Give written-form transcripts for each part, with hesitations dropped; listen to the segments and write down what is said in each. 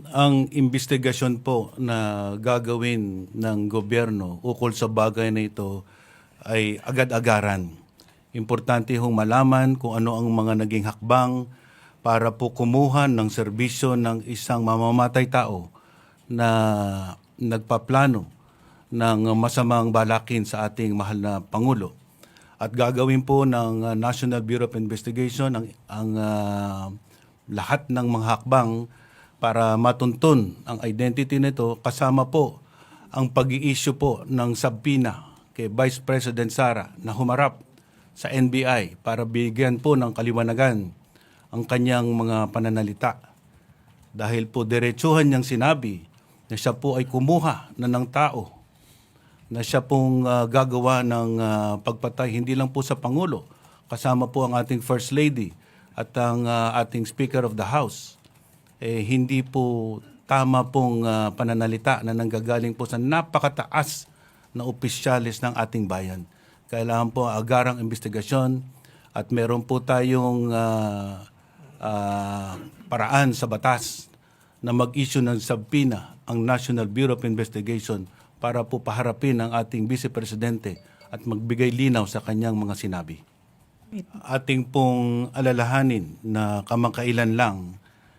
Ang investigasyon po na gagawin ng gobyerno ukol sa bagay na ito ay agad-agaran. Importante hong malaman kung ano ang mga naging hakbang para po kumuha ng serbisyo ng isang mamamatay tao na nagpaplano ng masamang balakin sa ating mahal na Pangulo. At gagawin po ng National Bureau of Investigation ang lahat ng mga hakbang para matuntun ang identity nito, kasama po ang pag-i-issue po ng subpoena kay Vice President Sara na humarap sa NBI para bigyan po ng kaliwanagan ang kanyang mga pananalita. Dahil po diretsuhan niyang sinabi na siya po ay kumuha na ng tao, na siya pong gagawa ng pagpatay hindi lang po sa Pangulo, kasama po ang ating First Lady at ang ating Speaker of the House. Hindi po tama pong pananalita na nanggagaling po sa napakataas na opisyalis ng ating bayan. Kailangan po agarang investigasyon at meron po tayong paraan sa batas na mag-issue ng subpoena ang National Bureau of Investigation para po paharapin ang ating Vice Presidente at magbigay linaw sa kanyang mga sinabi. Ating pong alalahanin na kamakailan lang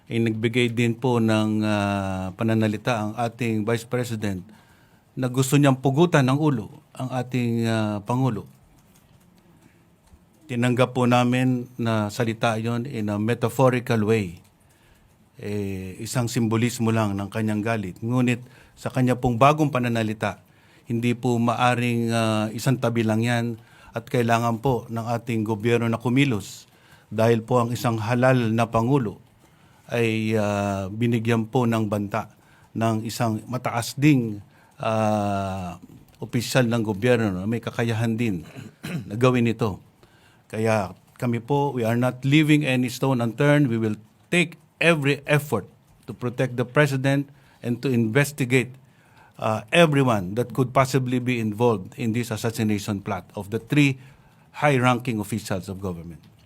ay nagbigay din po ng pananalita ang ating Vice President na gusto niyang pugutan ng ulo ang ating Pangulo. Tinanggap po namin na salita yon in a metaphorical way. Isang simbolismo lang ng kanyang galit. Ngunit sa kanya pong bagong pananalita, hindi po maaring isang tabi lang yan at kailangan po ng ating gobyerno na kumilos dahil po ang isang halal na Pangulo ay binigyan po ng banta ng isang mataas ding opisyal ng gobyerno na may kakayahan din na gawin ito. Kaya kami po, we are not leaving any stone unturned. We will take every effort to protect the President and to investigate everyone that could possibly be involved in this assassination plot of the three high-ranking officials of government.